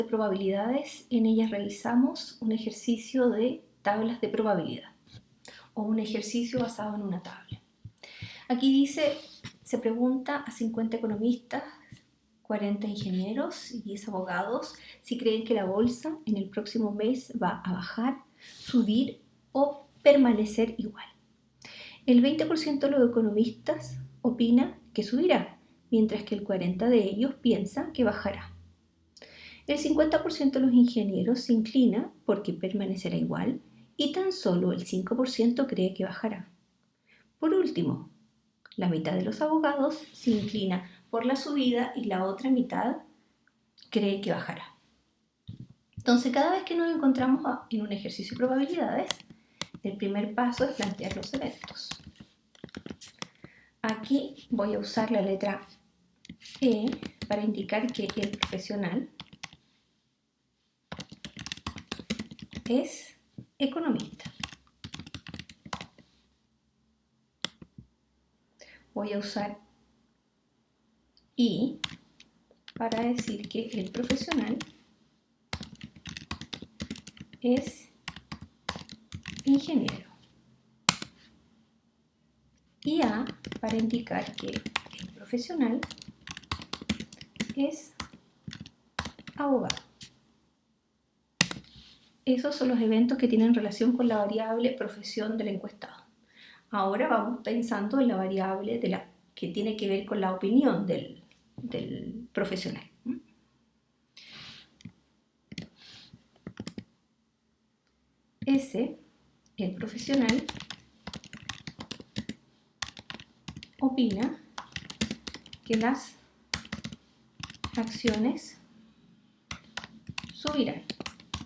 de probabilidades, en ellas realizamos un ejercicio de tablas de probabilidad o un ejercicio basado en una tabla. Aquí dice, se pregunta a 50 economistas, 40 ingenieros y 10 abogados si creen que la bolsa en el próximo mes va a bajar, subir o permanecer igual. El 20% de los economistas opina que subirá, mientras que el 40% de ellos piensa que bajará. El 50% de los ingenieros se inclina porque permanecerá igual y tan solo el 5% cree que bajará. Por último, la mitad de los abogados se inclina por la subida y la otra mitad cree que bajará. Entonces, cada vez que nos encontramos en un ejercicio de probabilidades, el primer paso es plantear los eventos. Aquí voy a usar la letra E para indicar que el profesional es economista. Voy a usar I para decir que el profesional es ingeniero. Y A para indicar que el profesional es abogado. Esos son los eventos que tienen relación con la variable profesión del encuestado. Ahora vamos pensando en la variable que tiene que ver con la opinión del profesional. S, el profesional, opina que las acciones subirán.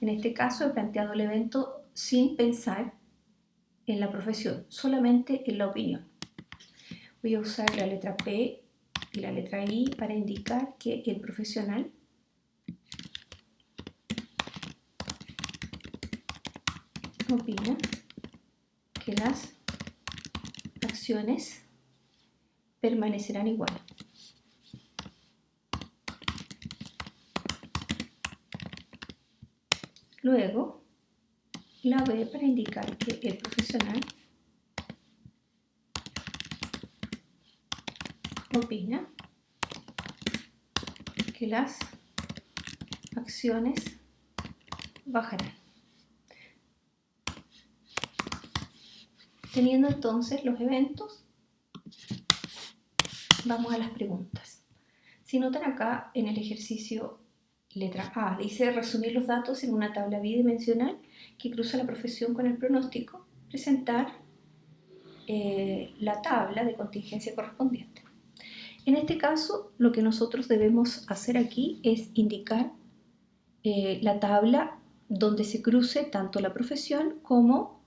En este caso he planteado el evento sin pensar en la profesión, solamente en la opinión. Voy a usar la letra P y la letra I para indicar que el profesional opina que las acciones permanecerán igual. Luego, la B para indicar que el profesional opina que las acciones bajarán. Teniendo entonces los eventos, vamos a las preguntas. Si notan acá en el ejercicio letra A, dice resumir los datos en una tabla bidimensional que cruza la profesión con el pronóstico, presentar la tabla de contingencia correspondiente. En este caso, lo que nosotros debemos hacer aquí es indicar la tabla donde se cruce tanto la profesión como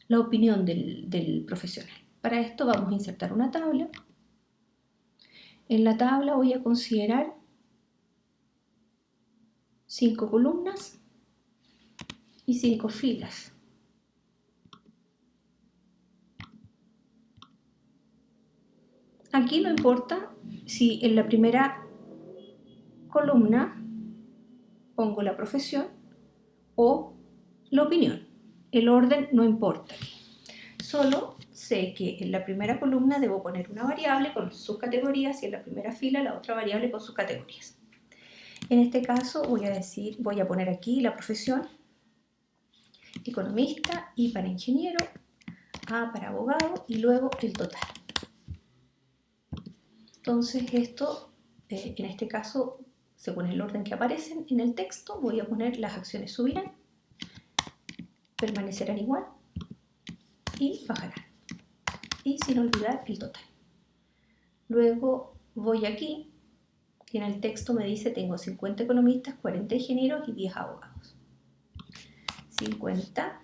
la opinión del profesional. Para esto vamos a insertar una tabla. En la tabla voy a considerar 5 columnas y 5 filas. Aquí no importa si en la primera columna pongo la profesión o la opinión. El orden no importa aquí. Solo sé que en la primera columna debo poner una variable con sus categorías y en la primera fila la otra variable con sus categorías. En este caso voy a poner aquí la profesión, economista, I para ingeniero, A para abogado y luego el total. Entonces esto, en este caso, según el orden que aparecen en el texto, voy a poner las acciones subirán, permanecerán igual y bajarán. Y sin olvidar el total. Luego voy aquí y en el texto me dice tengo 50 economistas, 40 ingenieros y 10 abogados. 50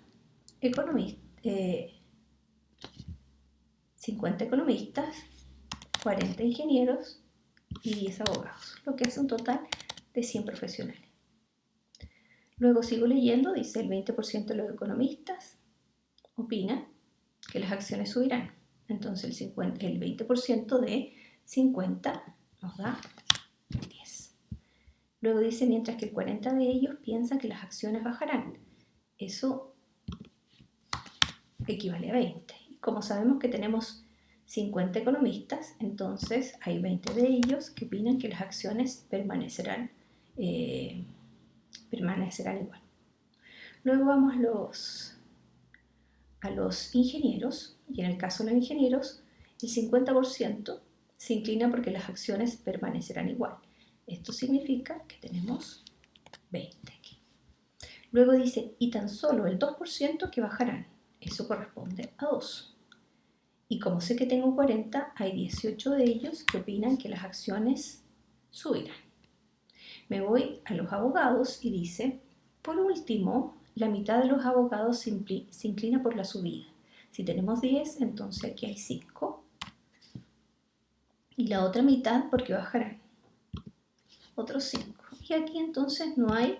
economistas, 40 ingenieros y 10 abogados, lo que hace un total de 100 profesionales. Luego sigo leyendo, dice el 20% de los economistas opina que las acciones subirán. Entonces el 20% de 50 nos da 10. Luego dice, mientras que el 40 de ellos piensan que las acciones bajarán. Eso equivale a 20. Como sabemos que tenemos 50 economistas, entonces hay 20 de ellos que opinan que las acciones permanecerán igual. Luego vamos a los ingenieros, y en el caso de los ingenieros, el 50% se inclina porque las acciones permanecerán igual. Esto significa que tenemos 20 aquí. Luego dice, y tan solo el 2% que bajarán. Eso corresponde a 2. Y como sé que tengo 40, hay 18 de ellos que opinan que las acciones subirán. Me voy a los abogados y dice, por último, la mitad de los abogados se inclina por la subida. Si tenemos 10, entonces aquí hay 5. Y la otra mitad porque bajarán. Otros 5. Y aquí entonces no hay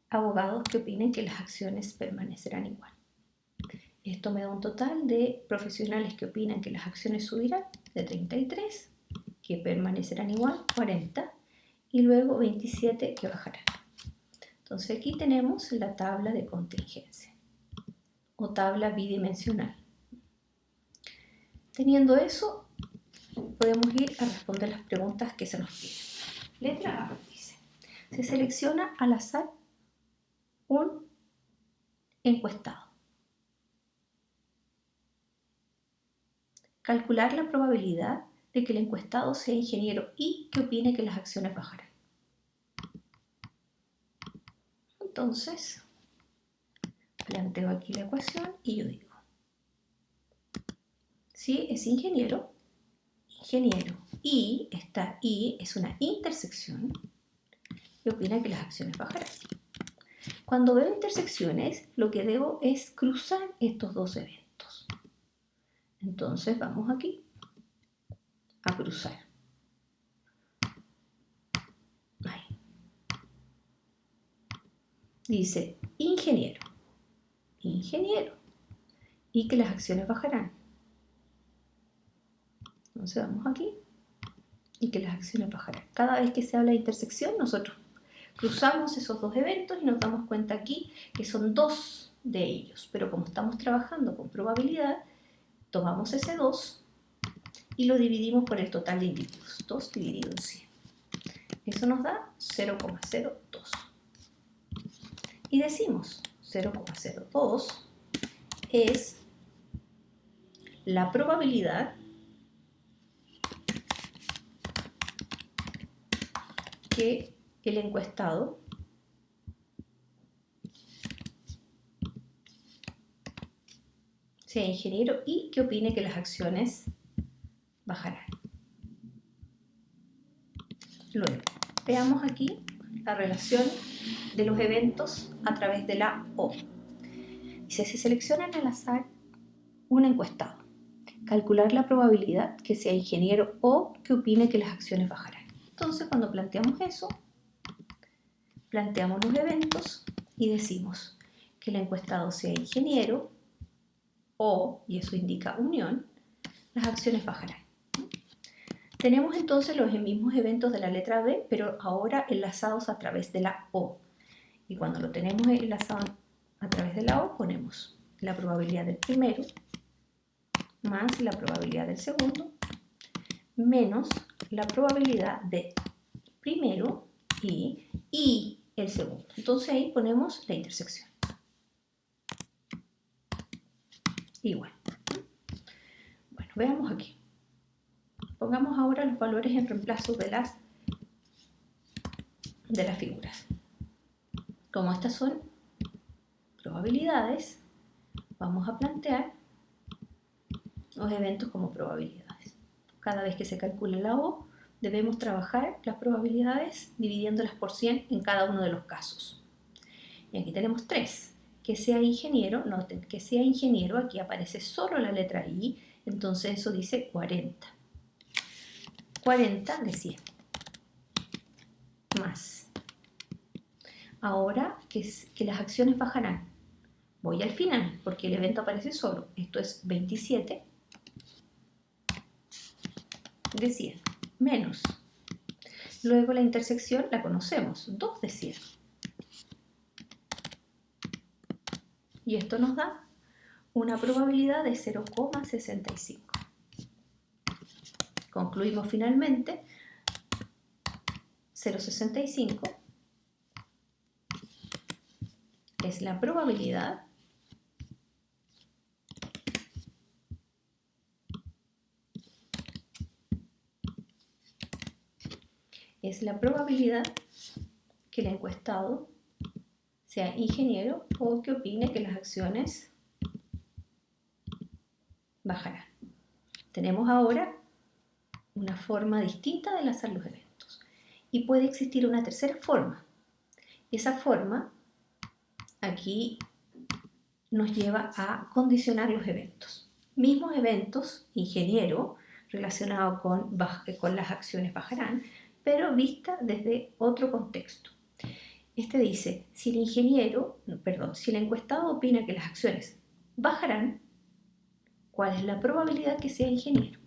abogados que opinen que las acciones permanecerán igual. Esto me da un total de profesionales que opinan que las acciones subirán, de 33, que permanecerán igual, 40, y luego 27 que bajarán. Entonces aquí tenemos la tabla de contingencia o tabla bidimensional. Teniendo eso, podemos ir a responder las preguntas que se nos piden. Letra A dice, se selecciona al azar un encuestado. Calcular la probabilidad de que el encuestado sea ingeniero y que opine que las acciones bajarán. Entonces, planteo aquí la ecuación y yo digo, si es ingeniero, y esta y es una intersección y opina que las acciones bajarán. Cuando veo intersecciones, lo que debo es cruzar estos dos eventos. Entonces vamos aquí a cruzar. Ahí. Dice ingeniero, y que las acciones bajarán. Entonces vamos aquí y que las acciones bajarán. Cada vez que se habla de intersección, nosotros cruzamos esos dos eventos y nos damos cuenta aquí que son dos de ellos, pero como estamos trabajando con probabilidad, tomamos ese 2 y lo dividimos por el total de individuos, 2 dividido en 100. Eso nos da 0,02. Y decimos 0,02 es la probabilidad que el encuestado sea ingeniero y que opine que las acciones bajarán. Luego, veamos aquí la relación de los eventos a través de la O. Dice, se selecciona al azar un encuestado. Calcular la probabilidad que sea ingeniero o que opine que las acciones bajarán. Entonces, cuando planteamos eso, planteamos los eventos y decimos que el encuestado sea ingeniero o, y eso indica unión, las acciones bajarán. Tenemos entonces los mismos eventos de la letra B, pero ahora enlazados a través de la O. Y cuando lo tenemos enlazado a través de la O, ponemos la probabilidad del primero más la probabilidad del segundo menos la probabilidad del primero y el segundo. Entonces ahí ponemos la intersección. Igual. Bueno, veamos aquí. Pongamos ahora los valores en reemplazo de las figuras. Como estas son probabilidades, vamos a plantear los eventos como probabilidades. Cada vez que se calcule la O, debemos trabajar las probabilidades dividiéndolas por 100 en cada uno de los casos. Y aquí tenemos 3. Que sea ingeniero, noten que sea ingeniero, aquí aparece solo la letra I, entonces eso dice 40. 40 de 100. Más. Ahora que las acciones bajarán. Voy al final, porque el evento aparece solo. Esto es 27 de 100. Menos. Luego la intersección la conocemos, 2 de 100. Y esto nos da una probabilidad de 0,65. Concluimos finalmente 0,65 es la probabilidad que el encuestado sea ingeniero o que opine que las acciones bajarán. Tenemos ahora una forma distinta de lanzar los eventos. Y puede existir una tercera forma. Y esa forma aquí nos lleva a condicionar los eventos. Mismos eventos, ingeniero, relacionado con las acciones bajarán, pero vista desde otro contexto. Este dice, si el encuestado opina que las acciones bajarán, ¿cuál es la probabilidad que sea ingeniero?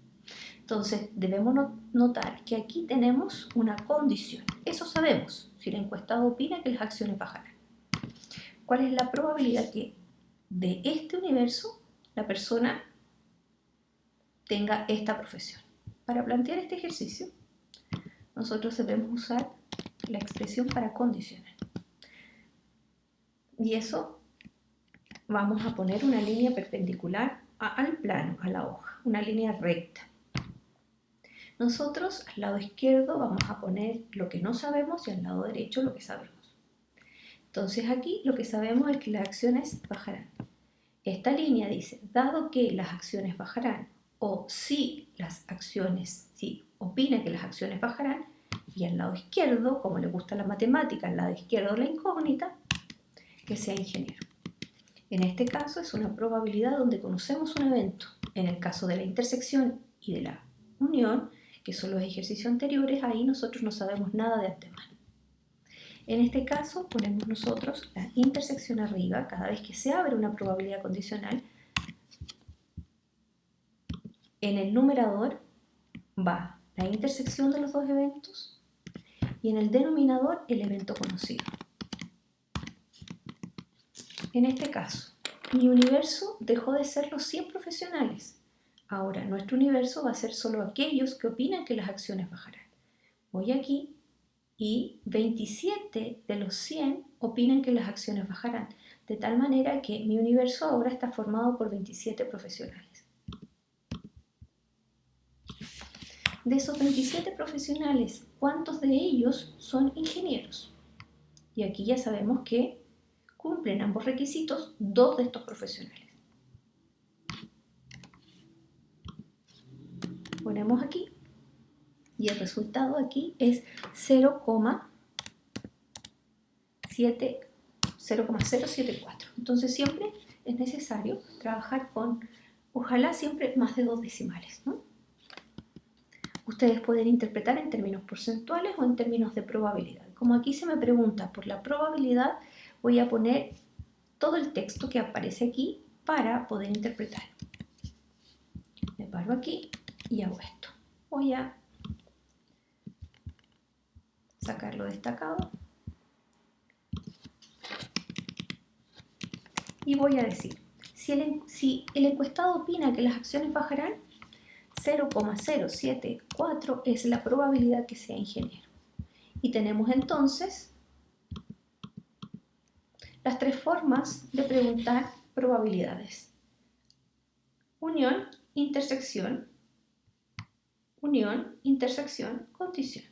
Entonces, debemos notar que aquí tenemos una condición. Eso sabemos, si el encuestado opina que las acciones bajarán. ¿Cuál es la probabilidad que de este universo la persona tenga esta profesión? Para plantear este ejercicio, nosotros debemos usar la expresión para condicionar. Y eso vamos a poner una línea perpendicular al plano, a la hoja, una línea recta. Nosotros al lado izquierdo vamos a poner lo que no sabemos y al lado derecho lo que sabemos. Entonces aquí lo que sabemos es que las acciones bajarán. Esta línea dice, dado que las acciones bajarán o si opina que las acciones bajarán, y al lado izquierdo, como le gusta la matemática, al lado izquierdo la incógnita, que sea ingeniero. En este caso es una probabilidad donde conocemos un evento. En el caso de la intersección y de la unión, que son los ejercicios anteriores, ahí nosotros no sabemos nada de antemano. En este caso ponemos nosotros la intersección arriba, cada vez que se abre una probabilidad condicional, en el numerador va la intersección de los dos eventos y en el denominador el evento conocido. En este caso, mi universo dejó de ser los 100 profesionales. Ahora, nuestro universo va a ser solo aquellos que opinan que las acciones bajarán. Voy aquí y 27 de los 100 opinan que las acciones bajarán, de tal manera que mi universo ahora está formado por 27 profesionales. De esos 27 profesionales, ¿cuántos de ellos son ingenieros? Y aquí ya sabemos que cumplen ambos requisitos 2 de estos profesionales. Ponemos aquí y el resultado aquí es 0,074. Entonces siempre es necesario trabajar con, ojalá siempre más de 2 decimales, ¿no? Ustedes pueden interpretar en términos porcentuales o en términos de probabilidad. Como aquí se me pregunta por la probabilidad, voy a poner todo el texto que aparece aquí para poder interpretar. Me paro aquí y hago esto. Voy a sacarlo destacado y voy a decir, si el encuestado opina que las acciones bajarán, 0,074 es la probabilidad que sea ingeniero. Y tenemos entonces las 3 formas de preguntar probabilidades. Unión, intersección, condición.